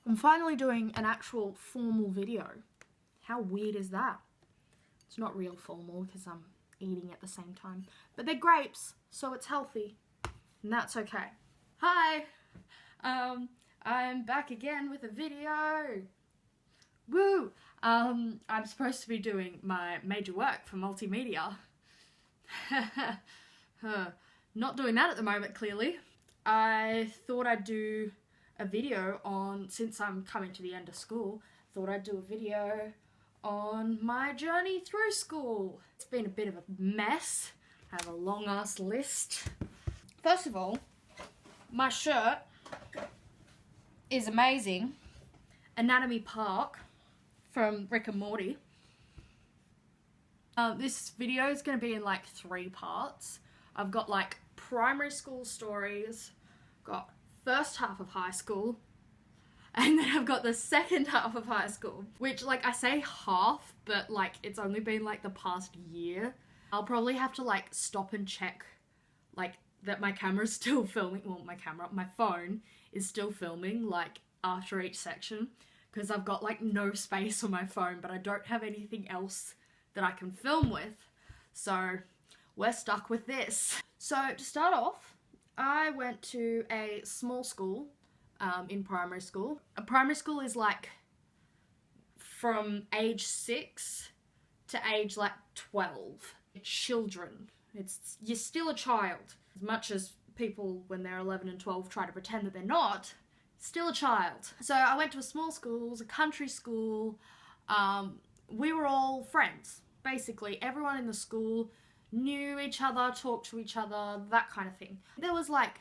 I'm finally doing an actual formal video. How weird is that? It's not real formal because I'm eating at the same time. But they're grapes, so it's healthy. And that's okay. Hi! I'm back again with a video. Woo! I'm supposed to be doing my major work for multimedia. Not doing that at the moment, clearly. I thought I'd do a video on, since I'm coming to the end of school, thought I'd do a video on my journey through school. It's been a bit of a mess. I have a long ass list. First of all, my shirt is amazing. Anatomy Park from Rick and Morty. This video is going to be in like 3 parts. I've got like primary school stories, got first half of high school, and then I've got the second half of high school, which, like, I say half, but like it's only been like the past year. I'll probably have to like stop and check like that my camera's still filming. Well, my phone is still filming like after each section, because I've got like no space on my phone, but I don't have anything else that I can film with, so we're stuck with this. So to start off, I went to a small school in primary school. A primary school is like from age 6 to age like 12. Children. You're still a child. As much as people when they're 11 and 12 try to pretend that they're not, still a child. So I went to a small school, it was a country school. We were all friends. Basically, everyone in the school knew each other, talked to each other, that kind of thing. There was like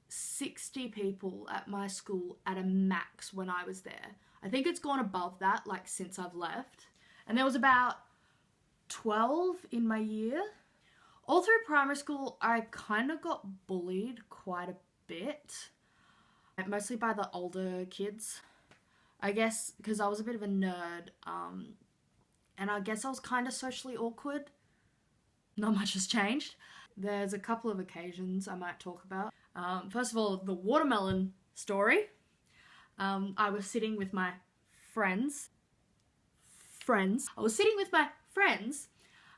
60 people at my school at a max when I was there. I think it's gone above that, like, since I've left. And there was about 12 in my year. All through primary school, I kind of got bullied quite a bit. Mostly by the older kids. I guess because I was a bit of a nerd, and I guess I was kind of socially awkward. Not much has changed. There's a couple of occasions I might talk about. First of all, the watermelon story. I was sitting with my friends. I was sitting with my friends,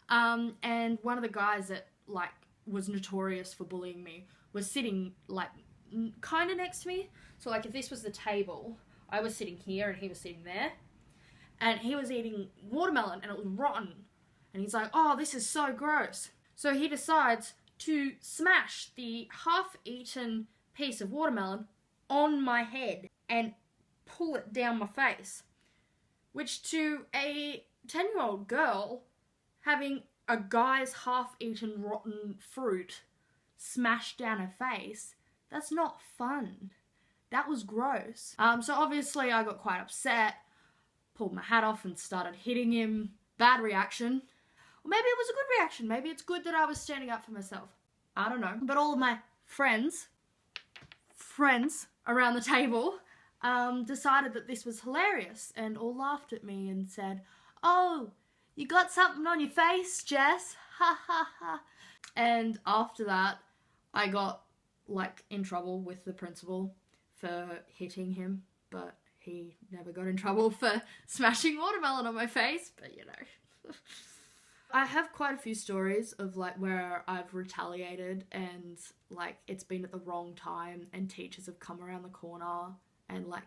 and one of the guys that like was notorious for bullying me was sitting like kind of next to me. So like if this was the table, I was sitting here and he was sitting there, and he was eating watermelon and it was rotten, and he's like, oh, this is so gross. So he decides to smash the half-eaten piece of watermelon on my head and pull it down my face, which to a 10-year-old girl, having a guy's half-eaten rotten fruit smashed down her face, that's not fun. That was gross. So obviously I got quite upset, pulled my hat off and started hitting him. Bad reaction. Or maybe it was a good reaction. Maybe it's good that I was standing up for myself. I don't know. But all of my friends around the table decided that this was hilarious and all laughed at me and said, oh, you got something on your face, Jess. Ha ha ha. And after that, I got like in trouble with the principal for hitting him, but he never got in trouble for smashing watermelon on my face, but you know. I have quite a few stories of like where I've retaliated and like it's been at the wrong time and teachers have come around the corner and like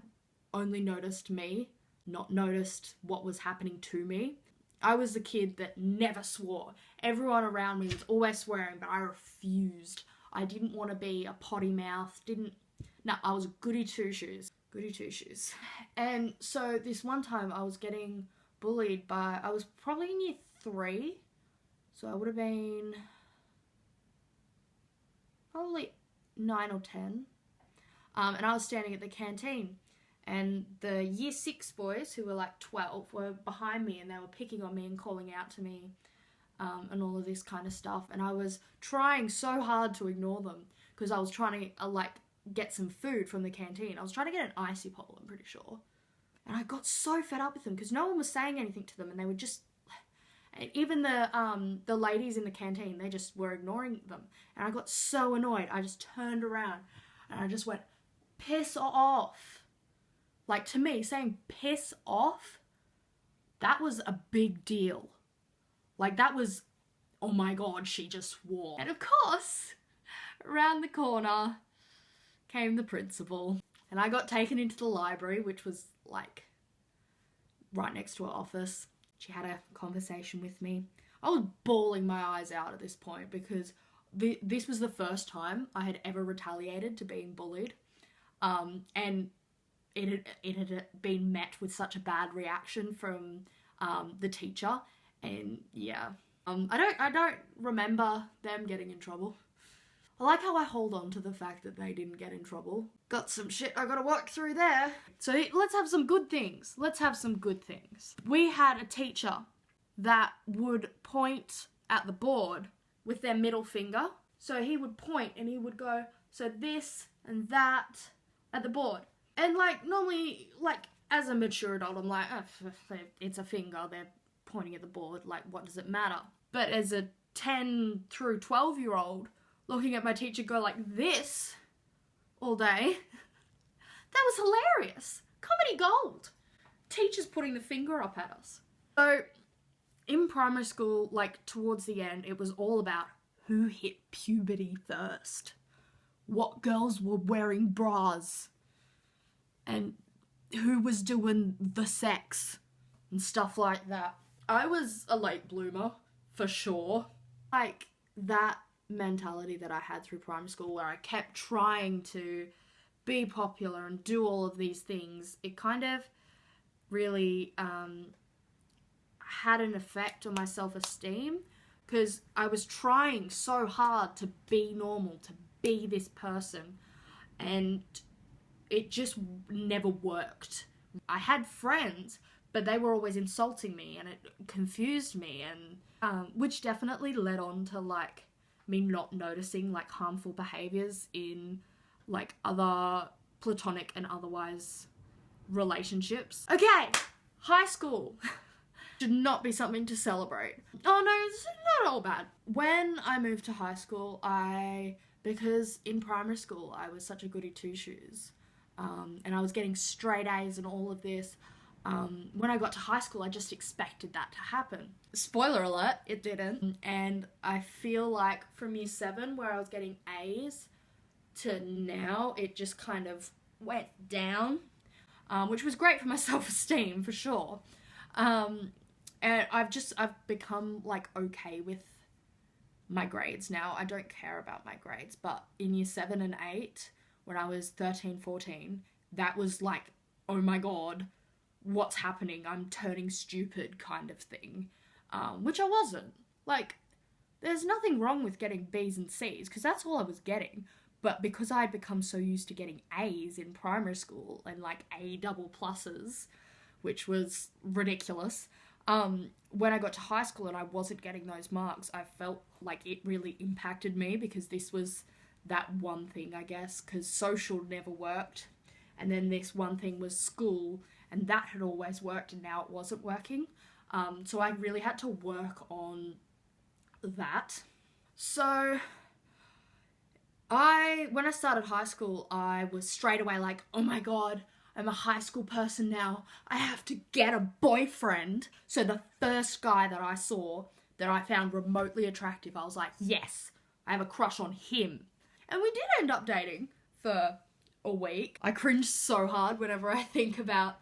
only noticed me, not noticed what was happening to me. I was the kid that never swore. Everyone around me was always swearing, but I refused. I didn't want to be a potty mouth, I was goody two shoes. And so this one time I was getting bullied by, I was probably in year 3, so I would have been probably 9 or 10, and I was standing at the canteen, and the year 6 boys, who were like 12, were behind me and they were picking on me and calling out to me, and all of this kind of stuff, and I was trying so hard to ignore them, because I was trying to like get some food from the canteen. I was trying to get an icy pole, I'm pretty sure. And I got so fed up with them because no one was saying anything to them, and they were just, even the ladies in the canteen, they just were ignoring them. And I got so annoyed, I just turned around and I just went, piss off. Like, to me, saying piss off, that was a big deal. Like, that was, oh my god, she just swore. And of course, around the corner came the principal. And I got taken into the library, which was, like, right next to her office. She had a conversation with me. I was bawling my eyes out at this point because this was the first time I had ever retaliated to being bullied. And it had been met with such a bad reaction from the teacher. And yeah, I don't remember them getting in trouble. I like how I hold on to the fact that they didn't get in trouble. Got some shit I gotta work through there. So let's have some good things. Let's have some good things. We had a teacher that would point at the board with their middle finger. So he would point and he would go, so this and that at the board. And like, normally, like, as a mature adult, I'm like, oh, it's a finger, they're pointing at the board, like, what does it matter? But as a 10 through 12-year-old, looking at my teacher go like this all day, that was hilarious. Comedy gold. Teachers putting the finger up at us. So, in primary school, like, towards the end, it was all about who hit puberty first. What girls were wearing bras. And who was doing the sex. And stuff like that. I was a late bloomer, for sure. Like, that mentality that I had through primary school where I kept trying to be popular and do all of these things, it kind of really had an effect on my self-esteem because I was trying so hard to be normal, to be this person, and it just never worked. I had friends, but they were always insulting me and it confused me, and which definitely led on to like me not noticing like harmful behaviors in like other platonic and otherwise relationships. Okay, high school should not be something to celebrate. Oh no, it's not all bad. When I moved to high school, because in primary school I was such a goody two-shoes, and I was getting straight A's and all of this, when I got to high school, I just expected that to happen. Spoiler alert, it didn't. And I feel like from year 7, where I was getting A's, to now, it just kind of went down, which was great for my self-esteem, for sure. And I've become, like, okay with my grades now. I don't care about my grades, but in year 7 and 8, when I was 13, 14, that was like, oh my god, what's happening? I'm turning stupid kind of thing, which I wasn't. Like, there's nothing wrong with getting B's and C's, because that's all I was getting, but because I had become so used to getting A's in primary school, and like A double pluses, which was ridiculous, when I got to high school and I wasn't getting those marks, I felt like it really impacted me, because this was that one thing, I guess, because social never worked, and then this one thing was school, and that had always worked, and now it wasn't working. So I really had to work on that. So when I started high school, I was straight away like, oh my god, I'm a high school person now. I have to get a boyfriend. So the first guy that I saw that I found remotely attractive, I was like, yes, I have a crush on him. And we did end up dating for a week. I cringe so hard whenever I think about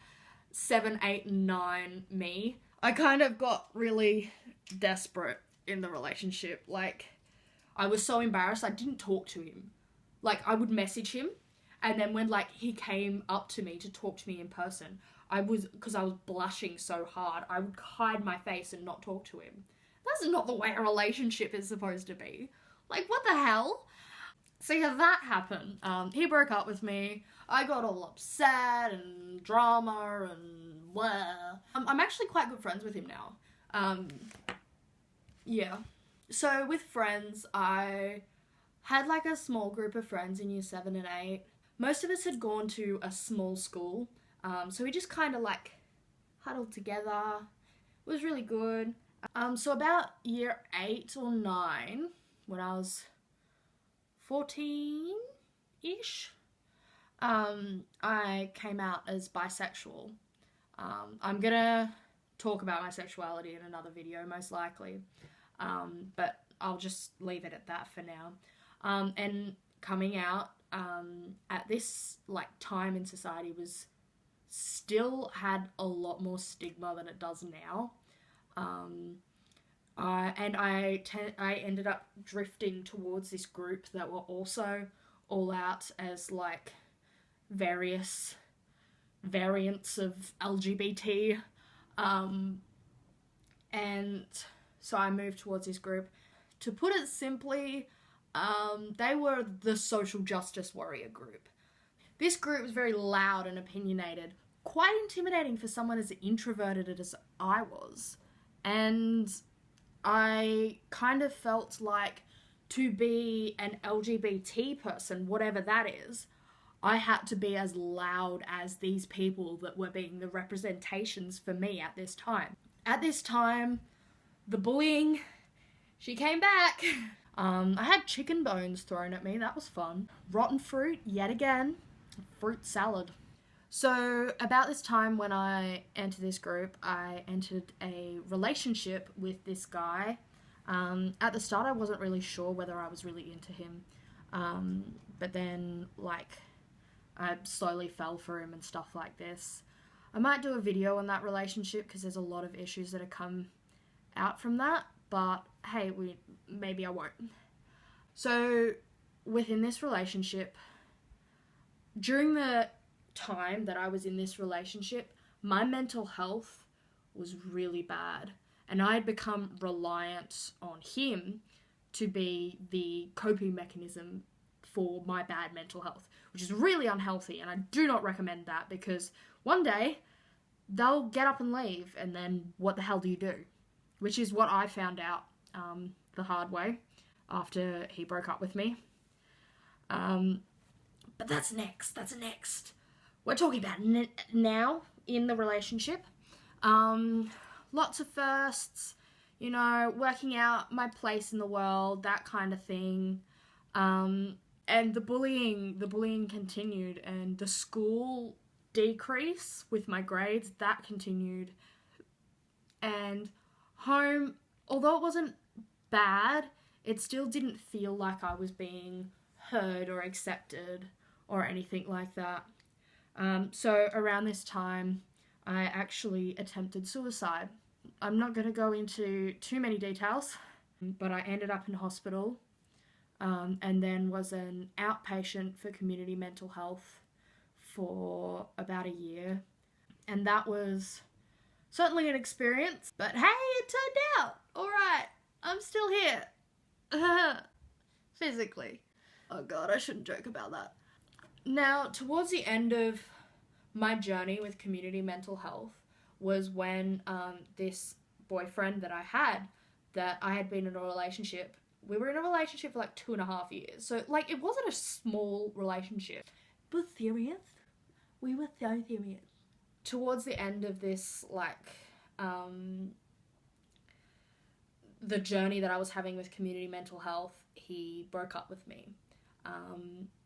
7, 8, and 9 me. I kind of got really desperate in the relationship. Like, I was so embarrassed I didn't talk to him. Like, I would message him, and then when, like, he came up to me to talk to me in person, because I was blushing so hard, I would hide my face and not talk to him. That's not the way a relationship is supposed to be. Like, what the hell? So yeah, that happened. He broke up with me. I got all upset and drama and blah. I'm actually quite good friends with him now. Yeah. So with friends, I had like a small group of friends in year 7 and 8. Most of us had gone to a small school. So we just kind of like huddled together. It was really good. So about year 8 or 9, when I was 14-ish, I came out as bisexual. I'm gonna talk about my sexuality in another video, most likely, but I'll just leave it at that for now. And coming out at this like time in society was still had a lot more stigma than it does now. I ended up drifting towards this group that were also all out as like various variants of LGBT. And so I moved towards this group. To put it simply, they were the social justice warrior group. This group was very loud and opinionated, quite intimidating for someone as introverted as I was. And I kind of felt like to be an LGBT person, whatever that is, I had to be as loud as these people that were being the representations for me at this time. At this time, the bullying, she came back. I had chicken bones thrown at me, that was fun. Rotten fruit, yet again. Fruit salad. So, about this time when I entered this group, I entered a relationship with this guy. At the start, I wasn't really sure whether I was really into him. But then, like, I slowly fell for him and stuff like this. I might do a video on that relationship because there's a lot of issues that have come out from that. But, hey, maybe I won't. So, within this relationship, during the time that I was in this relationship, my mental health was really bad, and I had become reliant on him to be the coping mechanism for my bad mental health, which is really unhealthy, and I do not recommend that because one day they'll get up and leave, and then what the hell do you do? Which is what I found out the hard way after he broke up with me. But that's next. We're talking about now in the relationship. Lots of firsts, working out my place in the world, that kind of thing. And the bullying continued, and the school decrease with my grades, that continued. And home, although it wasn't bad, it still didn't feel like I was being heard or accepted or anything like that. So around this time, I actually attempted suicide. I'm not going to go into too many details, but I ended up in hospital, and then was an outpatient for community mental health for about a year. And that was certainly an experience, but hey, it turned out all right. I'm still here. Physically. Oh god, I shouldn't joke about that. Now, towards the end of my journey with community mental health was when this boyfriend that I had been in a relationship, we were in a relationship for like 2.5 years. So, like, it wasn't a small relationship. But serious. We were so serious. Towards the end of this, the journey that I was having with community mental health, he broke up with me.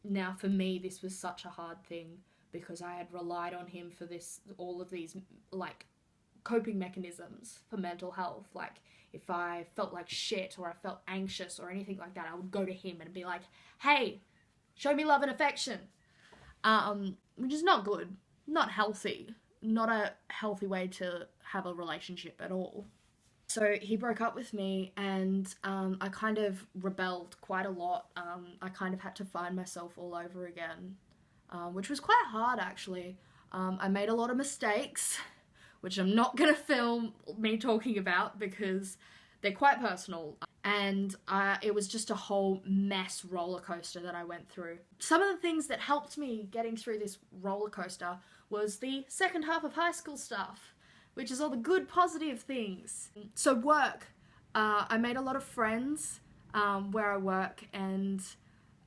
Now, for me, this was such a hard thing because I had relied on him for all of these, coping mechanisms for mental health. Like, if I felt like shit or I felt anxious or anything like that, I would go to him and be like, hey, show me love and affection. Which is not good, not healthy, not a healthy way to have a relationship at all. So he broke up with me, and I kind of rebelled quite a lot. I kind of had to find myself all over again, which was quite hard, actually. I made a lot of mistakes, which I'm not going to film me talking about because they're quite personal. And it was just a whole mess roller coaster that I went through. Some of the things that helped me getting through this roller coaster was the second half of high school stuff, which is all the good, positive things. So work. I made a lot of friends where I work, and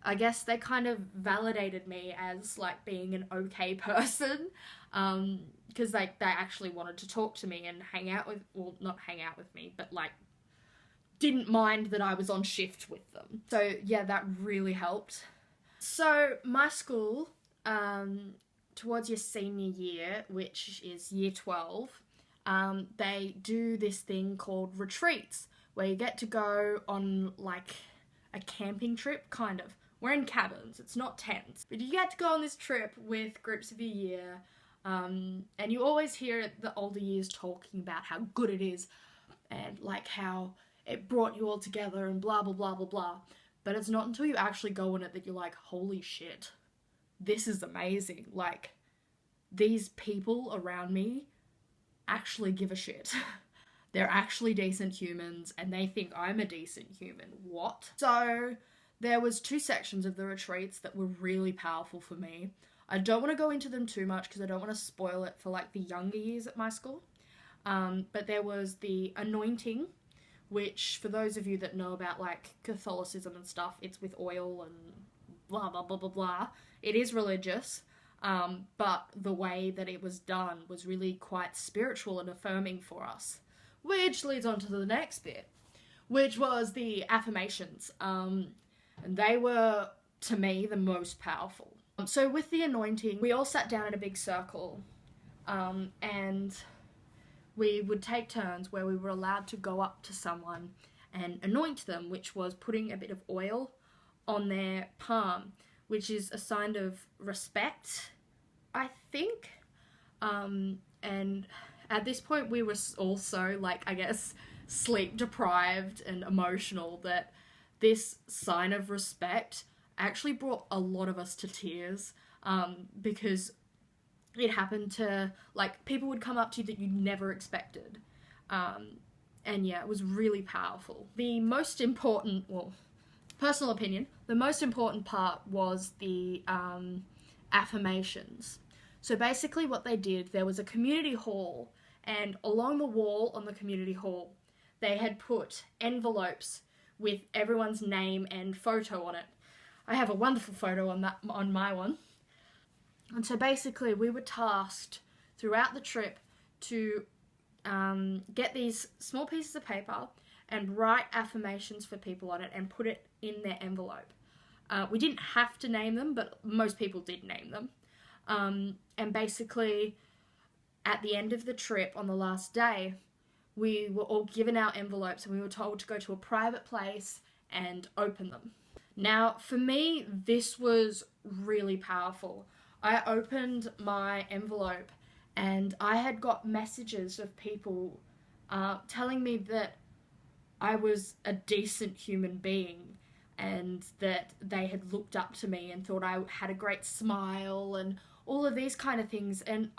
I guess they kind of validated me as, being an okay person, because, they actually wanted to talk to me and hang out with, well, not hang out with me, but, didn't mind that I was on shift with them. So, yeah, that really helped. So, my school, towards your senior year, which is year 12, they do this thing called retreats, where you get to go on like a camping trip, kind of. We're in cabins, it's not tents. But you get to go on this trip with groups of your year, and you always hear the older years talking about how good it is, and like how it brought you all together and blah blah blah blah blah. But it's not until you actually go on it that you're like, holy shit, this is amazing. Like, these people around me actually give a shit. They're actually decent humans, and they think I'm a decent human. What? So there was 2 sections of the retreats that were really powerful for me. I don't want to go into them too much because I don't want to spoil it for like the younger years at my school. But there was the anointing, which for those of you that know about like Catholicism and stuff, it's with oil and blah blah blah blah blah. It is religious, but the way that it was done was really quite spiritual and affirming for us. Which leads on to the next bit, which was the affirmations. And they were, to me, the most powerful. So with the anointing, we all sat down in a big circle, and we would take turns where we were allowed to go up to someone and anoint them, which was putting a bit of oil on their palm, which is a sign of respect, I think. And at this point we were also, like, I guess, sleep deprived and emotional, that this sign of respect actually brought a lot of us to tears, because it happened to, like, people would come up to you that you never expected. And yeah, it was really powerful. The most important, well, personal opinion, the most important part was the affirmations. So basically what they did, there was a community hall, and along the wall on the community hall, they had put envelopes with everyone's name and photo on it. I have a wonderful photo on my one. And so basically we were tasked throughout the trip to get these small pieces of paper and write affirmations for people on it and put it in their envelope. We didn't have to name them, but most people did name them. And basically, at the end of the trip, on the last day, we were all given our envelopes and we were told to go to a private place and open them. Now, for me, this was really powerful. I opened my envelope and I had got messages of people telling me that I was a decent human being and that they had looked up to me and thought I had a great smile and all of these kind of things. And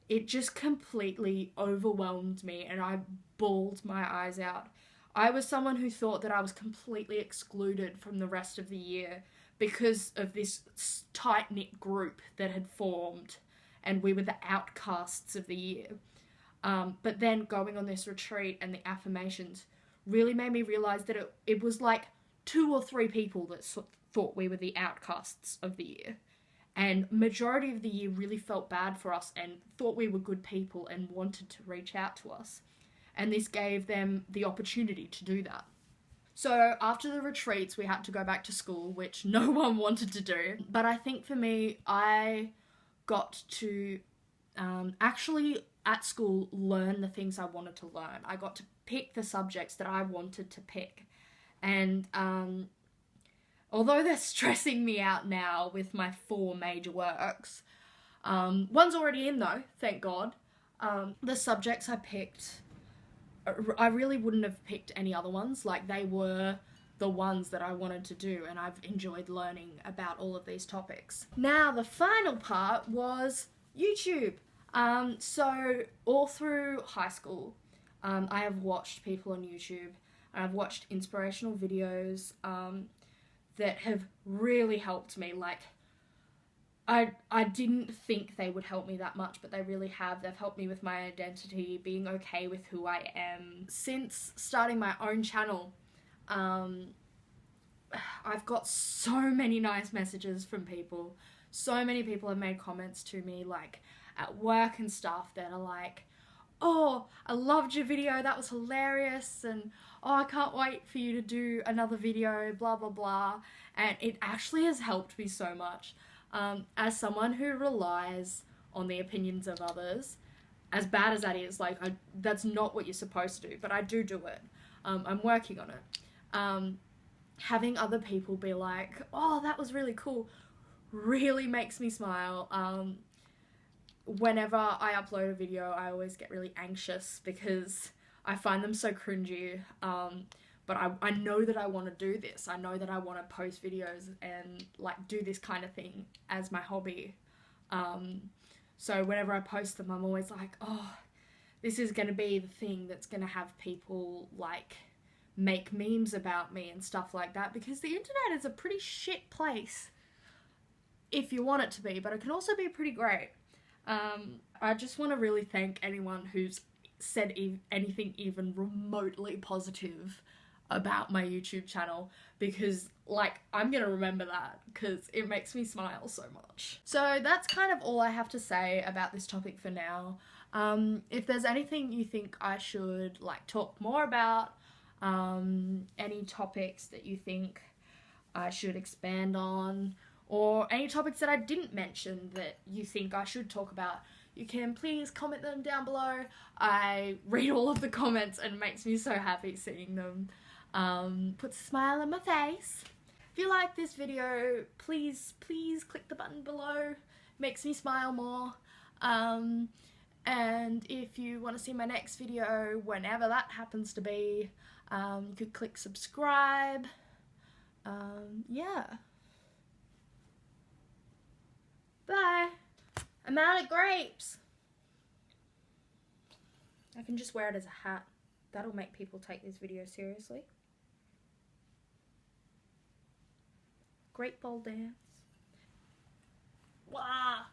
it just completely overwhelmed me and I bawled my eyes out. I was someone who thought that I was completely excluded from the rest of the year because of this tight-knit group that had formed, and we were the outcasts of the year. But then going on this retreat and the affirmations really made me realise that it was like 2 or 3 people that thought we were the outcasts of the year. And majority of the year really felt bad for us and thought we were good people and wanted to reach out to us. And this gave them the opportunity to do that. So after the retreats, we had to go back to school, which no one wanted to do. But I think for me, I got to actually at school learn the things I wanted to learn. I got to pick the subjects that I wanted to pick. And although they're stressing me out now with my 4 major works, one's already in though, thank God. The subjects I picked, I really wouldn't have picked any other ones. Like, they were the ones that I wanted to do, and I've enjoyed learning about all of these topics. Now, the final part was YouTube. So all through high school, I have watched people on YouTube, and I've watched inspirational videos that have really helped me. Like, I didn't think they would help me that much, but they really have. They've helped me with my identity, being okay with who I am. Since starting my own channel, I've got so many nice messages from people. So many people have made comments to me, like, at work and stuff, that are like, oh, I loved your video, that was hilarious, and oh, I can't wait for you to do another video, blah, blah, blah. And it actually has helped me so much. As someone who relies on the opinions of others, as bad as that is, like, that's not what you're supposed to do, but I do it. I'm working on it. Having other people be like, oh, that was really cool, really makes me smile. Whenever I upload a video, I always get really anxious because I find them so cringy. But I know that I want to do this. I know that I want to post videos and like do this kind of thing as my hobby. So whenever I post them, I'm always like, oh, this is going to be the thing that's going to have people like make memes about me and stuff like that, because the internet is a pretty shit place if you want it to be, but it can also be pretty great. I just want to really thank anyone who's said anything even remotely positive about my YouTube channel, because like I'm gonna remember that because it makes me smile so much. So that's kind of all I have to say about this topic for now. If there's anything you think I should like talk more about, any topics that you think I should expand on, or any topics that I didn't mention that you think I should talk about, you can please comment them down below. I read all of the comments and it makes me so happy seeing them. Puts a smile on my face. If you like this video, please click the button below. Makes me smile more. And if you want to see my next video, whenever that happens to be, you could click subscribe. Yeah. Bye. I'm out of grapes. I can just wear it as a hat. That'll make people take this video seriously. Grape bowl dance. Wah!